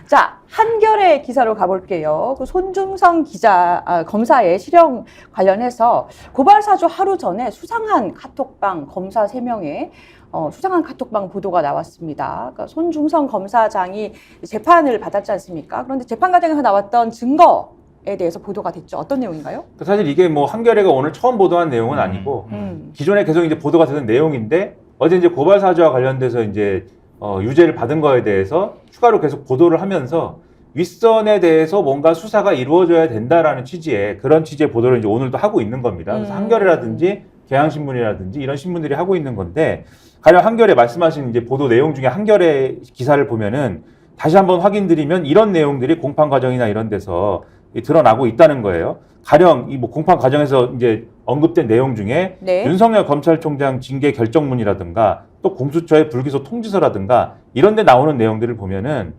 자, 한겨레 기사로 가볼게요. 그 손준성 검사의 실형 관련해서 고발사주 하루 전에 수상한 카톡방 검사 3명의 수상한 카톡방 보도가 나왔습니다. 그러니까 손준성 검사장이 재판을 받았지 않습니까? 그런데 재판 과정에서 나왔던 증거에 대해서 보도가 됐죠. 어떤 내용인가요? 사실 이게 뭐 한겨레가 오늘 처음 보도한 내용은 아니고 기존에 계속 이제 보도가 되는 내용인데 어제 이제 고발 사주와 관련돼서 이제 유죄를 받은 거에 대해서 추가로 계속 보도를 하면서 윗선에 대해서 뭔가 수사가 이루어져야 된다라는 취지의 그런 취지의 보도를 이제 오늘도 하고 있는 겁니다. 그래서 한겨레라든지 경향신문이라든지 이런 신문들이 하고 있는 건데 가령 한겨레 말씀하신 이제 보도 내용 중에 한겨레 기사를 보면은 다시 한번 확인드리면 이런 내용들이 공판 과정이나 이런 데서 드러나고 있다는 거예요. 가령 이 뭐 공판 과정에서 이제 언급된 내용 중에 네. 윤석열 검찰총장 징계 결정문이라든가 또 공수처의 불기소 통지서라든가 이런 데 나오는 내용들을 보면은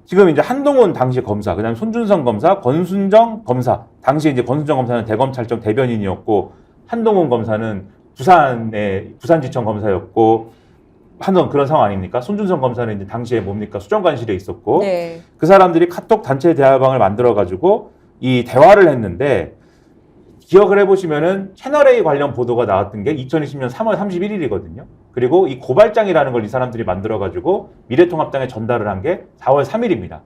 지금 이제 한동훈 당시 검사, 그다음에 손준성 검사, 권순정 검사, 당시 이제 권순정 검사는 대검찰청 대변인이었고 한동훈 검사는 부산지청 검사였고 한동 그런 상황 아닙니까? 손준성 검사는 이제 당시에 뭡니까? 수정관실에 있었고 네. 그 사람들이 카톡 단체 대화방을 만들어 가지고 이 대화를 했는데 기억을 해보시면은 채널A 관련 보도가 나왔던 게 2020년 3월 31일이거든요. 그리고 이 고발장이라는 걸 이 사람들이 만들어 가지고 미래통합당에 전달을 한 게 4월 3일입니다.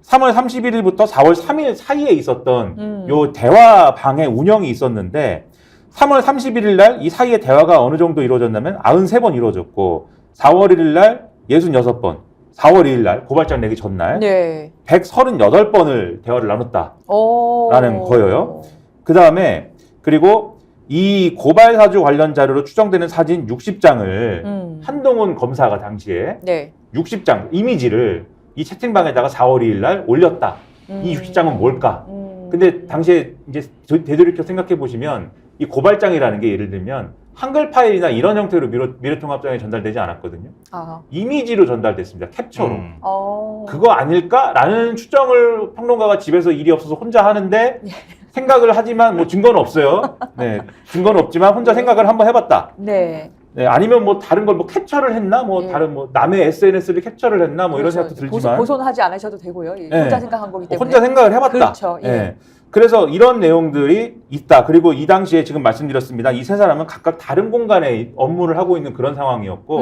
3월 31일부터 4월 3일 사이에 있었던 요 대화방의 운영이 있었는데 3월 31일 날 이 사이에 대화가 어느 정도 이루어졌냐면 93번 이루어졌고 4월 1일 날 66번, 4월 2일 날 고발장 내기 전날 네. 138번을 대화를 나눴다라는 거예요. 그 다음에 그리고 이 고발 사주 관련 자료로 추정되는 사진 60장을 한동훈 검사가 당시에 네. 60장 이미지를 이 채팅방에다가 4월 2일 날 올렸다. 이 60장은 뭘까? 근데 당시에 이제 되돌이켜 생각해 보시면 이 고발장이라는 게 예를 들면 한글 파일이나 이런 형태로 미래통합장에 전달되지 않았거든요. 아. 이미지로 전달됐습니다. 캡처로. 어. 그거 아닐까라는 추정을 평론가가 집에서 일이 없어서 혼자 하는데 생각을 하지만 뭐 증거는 없어요. 네, 증거는 없지만 혼자 생각을 한번 해봤다. 네. 네, 아니면 뭐 다른 걸 뭐 캡처를 했나, 뭐 예. 다른 뭐 남의 SNS를 캡처를 했나, 뭐 그렇죠. 이런 생각도 들지만 고소하지 않으셔도 되고요. 네. 혼자 생각한 거기 때문에. 혼자 생각을 해봤다. 그렇죠. 예. 네. 그래서 이런 내용들이 있다. 그리고 이 당시에 지금 말씀드렸습니다. 이 세 사람은 각각 다른 공간에 업무를 하고 있는 그런 상황이었고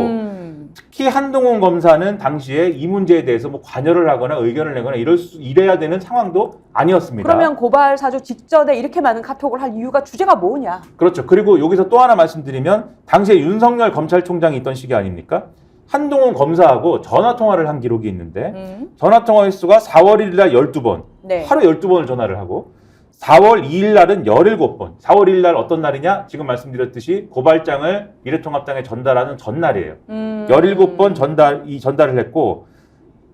특히 한동훈 검사는 당시에 이 문제에 대해서 뭐 관여를 하거나 의견을 내거나 이래야 되는 상황도 아니었습니다. 그러면 고발 사주 직전에 이렇게 많은 카톡을 할 이유가 주제가 뭐냐? 그렇죠. 그리고 여기서 또 하나 말씀드리면 당시에 윤석열 검찰총장이 있던 시기 아닙니까? 한동훈 검사하고 전화통화를 한 기록이 있는데 전화통화 횟수가 4월 1일 날 12번, 네. 하루 12번을 전화를 하고 4월 2일 날은 17번. 4월 1일 날 어떤 날이냐? 지금 말씀드렸듯이 고발장을 미래통합당에 전달하는 전날이에요. 17번 전달을 했고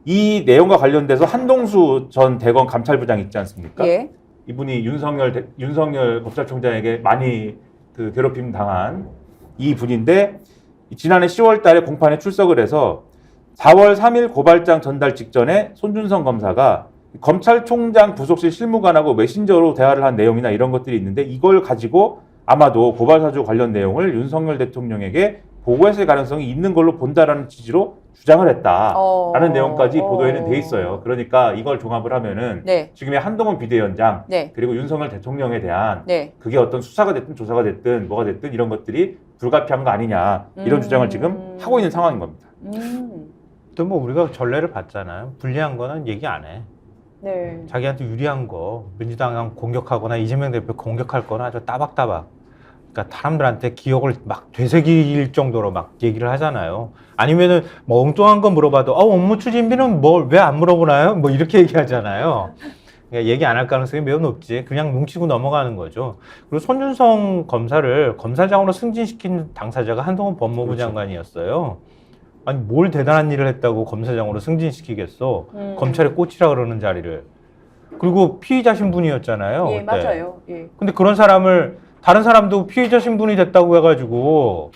이 내용과 관련돼서 한동수 전 대검 감찰부장 있지 않습니까? 예. 이분이 윤석열 검찰총장에게 많이 그 괴롭힘 당한 이 분인데 지난해 10월 달에 공판에 출석을 해서 4월 3일 고발장 전달 직전에 손준성 검사가 검찰총장 부속실 실무관하고 메신저로 대화를 한 내용이나 이런 것들이 있는데 이걸 가지고 아마도 고발사주 관련 내용을 윤석열 대통령에게 보고했을 가능성이 있는 걸로 본다라는 취지로 주장을 했다라는 내용까지 보도에는 돼 있어요. 그러니까 이걸 종합을 하면은 네. 지금의 한동훈 비대위원장 네. 그리고 윤석열 대통령에 대한 네. 그게 어떤 수사가 됐든 조사가 됐든 뭐가 됐든 이런 것들이 불가피한 거 아니냐 이런 주장을 지금 하고 있는 상황인 겁니다. 또 뭐 우리가 전례를 봤잖아요. 불리한 거는 얘기 안 해. 네. 자기한테 유리한 거 민주당 공격하거나 이재명 대표 공격할 거는 아주 따박따박. 그러니까 사람들한테 기억을 막 되새길 정도로 막 얘기를 하잖아요. 아니면은 뭐 엉뚱한 거 물어봐도 업무 추진비는 뭘 왜 안 물어보나요? 뭐 이렇게 얘기하잖아요. 그러니까 얘기 안 할 가능성이 매우 높지. 그냥 뭉치고 넘어가는 거죠. 그리고 손준성 검사를 검사장으로 승진시킨 당사자가 한동훈 법무부 그렇죠. 장관이었어요. 아니 뭘 대단한 일을 했다고 검사장으로 승진시키겠어. 검찰에 꽂히라 그러는 자리를. 그리고 피의자 신분이었잖아요. 예, 그때. 맞아요. 예. 근데 그런 사람을 다른 사람도 피의자 신분이 됐다고 해가지고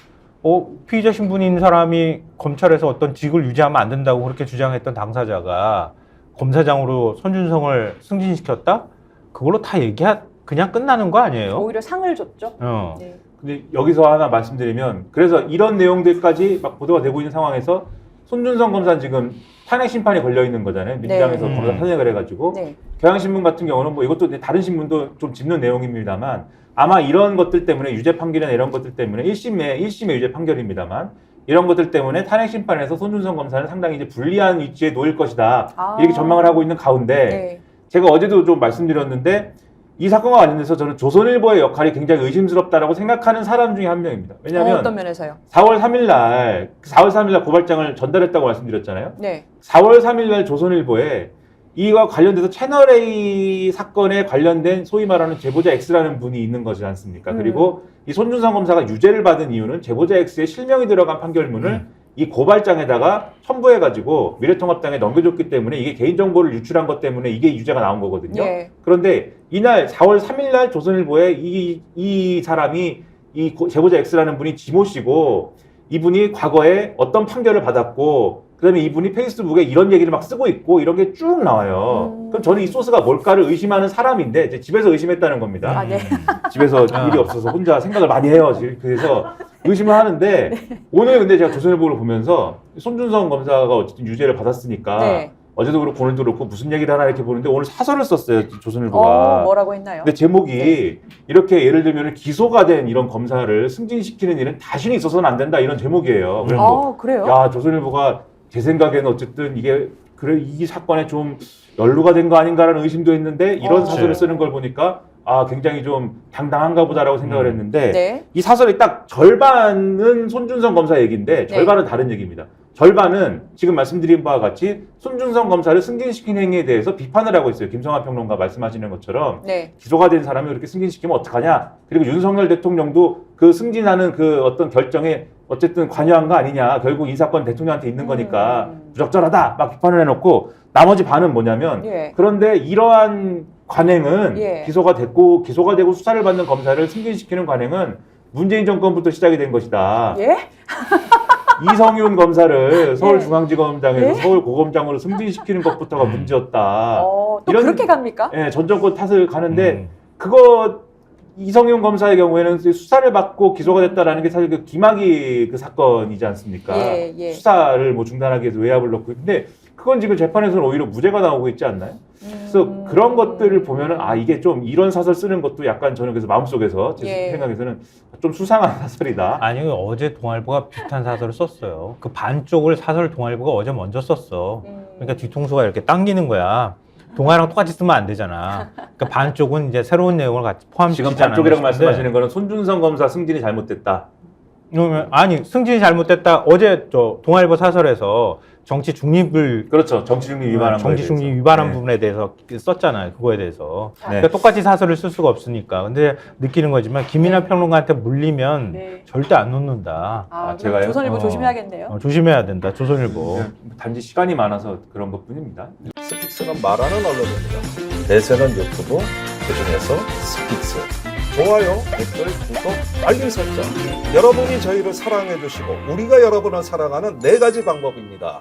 피의자 신분인 사람이 검찰에서 어떤 직을 유지하면 안 된다고 그렇게 주장했던 당사자가 검사장으로 손준성을 승진시켰다? 그걸로 다 그냥 끝나는 거 아니에요? 오히려 상을 줬죠. 네. 근데 여기서 하나 말씀드리면 그래서 이런 내용들까지 막 보도가 되고 있는 상황에서 손준성 검사는 지금 탄핵 심판이 걸려 있는 거잖아요. 민주당에서 네. 검사 탄핵을 해가지고 네. 경향신문 같은 경우는 뭐 이것도 다른 신문도 좀 짚는 내용입니다만 아마 이런 것들 때문에 유죄 판결이나 이런 것들 때문에 1심의 유죄 판결입니다만 이런 것들 때문에 탄핵 심판에서 손준성 검사는 상당히 이제 불리한 위치에 놓일 것이다. 이렇게 전망을 하고 있는 가운데 네. 제가 어제도 좀 말씀드렸는데 이 사건과 관련해서 저는 조선일보의 역할이 굉장히 의심스럽다라고 생각하는 사람 중에 한 명입니다. 왜냐하면 어떤 면에서요? 4월 3일 날 고발장을 전달했다고 말씀드렸잖아요. 네. 4월 3일 날 조선일보에 이와 관련돼서 채널A 사건에 관련된 소위 말하는 제보자 X라는 분이 있는 것이지 않습니까? 그리고 이 손준성 검사가 유죄를 받은 이유는 제보자 X의 실명이 들어간 판결문을 이 고발장에다가 첨부해가지고 미래통합당에 넘겨줬기 때문에 이게 개인정보를 유출한 것 때문에 이게 유죄가 나온 거거든요. 예. 그런데 이날 4월 3일 날 조선일보에 이 사람이 제보자 X라는 분이 지모 씨고 이분이 과거에 어떤 판결을 받았고 그다음에 이분이 페이스북에 이런 얘기를 막 쓰고 있고 이런 게 쭉 나와요. 그럼 저는 이 소스가 뭘까를 의심하는 사람인데 이제 집에서 의심했다는 겁니다. 아, 네. 집에서 일이 없어서 혼자 생각을 많이 해요. 그래서 의심을 하는데 오늘 근데 제가 조선일보를 보면서 손준성 검사가 어쨌든 유죄를 받았으니까 네. 어제도 그렇고 오늘도 그렇고 무슨 얘기를 하나 이렇게 보는데 오늘 사설을 썼어요. 조선일보가. 뭐라고 했나요? 근데 제목이 이렇게 예를 들면 기소가 된 이런 검사를 승진시키는 일은 다시는 있어서는 안 된다 이런 제목이에요. 그래서 그래요? 야 조선일보가 제 생각에는 어쨌든 이게 그래 이 사건에 좀 연루가 된 거 아닌가라는 의심도 했는데 이런 사설을 쓰는 걸 보니까 굉장히 좀 당당한가 보다라고 생각을 했는데 네. 이 사설이 딱 절반은 손준성 검사 얘기인데 절반은 다른 얘기입니다. 절반은 지금 말씀드린 바와 같이 손준성 검사를 승진시킨 행위에 대해서 비판을 하고 있어요. 김성환 평론가 말씀하시는 것처럼 네. 기소가 된 사람이 그렇게 승진시키면 어떡하냐. 그리고 윤석열 대통령도 그 승진하는 그 어떤 결정에 어쨌든 관여한 거 아니냐. 결국 이 사건 대통령한테 있는 거니까 부적절하다. 막 비판을 해놓고 나머지 반은 뭐냐면 예. 그런데 이러한 관행은 예. 기소가 되고 수사를 받는 검사를 승진시키는 관행은 문재인 정권부터 시작이 된 것이다. 예? 이성윤 검사를 서울중앙지검장에서 예? 서울고검장으로 승진시키는 것부터가 문제였다. 또 이런- 그렇게 갑니까? 예, 전 정권 탓을 가는데 이성윤 검사의 경우에는 수사를 받고 기소가 됐다라는 게 사실 그 김학의 그 사건이지 않습니까? 예, 예. 수사를 뭐 중단하기 위해서 외압을 넣고 근데 그건 지금 재판에서는 오히려 무죄가 나오고 있지 않나요? 그래서 그런 것들을 보면은 이게 좀 이런 사설 쓰는 것도 약간 저는 그래서 마음속에서 제 예. 생각에서는 좀 수상한 사설이다. 아니 어제 동아일보가 비슷한 사설을 썼어요. 그 반쪽을 사설 동아일보가 어제 먼저 썼어. 그러니까 뒤통수가 이렇게 당기는 거야. 동아랑 똑같이 쓰면 안 되잖아. 그러니까 반쪽은 이제 새로운 내용을 같이 포함시키지 지금 반쪽이라고 않았나 말씀하시는 싶은데. 거는 손준성 검사 승진이 잘못됐다. 아니 승진이 잘못됐다. 어제 저 동아일보 사설에서 정치 중립을 그렇죠. 정치 중립 위반한 거에 정치 중립 대해서. 위반한 네. 부분에 대해서 썼잖아요. 그거에 대해서. 네. 그러니까 똑같이 사설을 쓸 수가 없으니까. 근데 느끼는 거지만 김이나 평론가한테 물리면 네. 절대 안 놓는다. 그럼 제가요? 조선일보 어. 조심해야겠네요. 조심해야 된다. 조선일보. 그냥 단지 시간이 많아서 그런 것뿐입니다. 스픽스는 말하는 언론입니다. 대세는 유튜브, 그중에서 스픽스. 좋아요, 댓글, 구독, 알림 설정. 여러분이 저희를 사랑해 주시고 우리가 여러분을 사랑하는 4가지 방법입니다.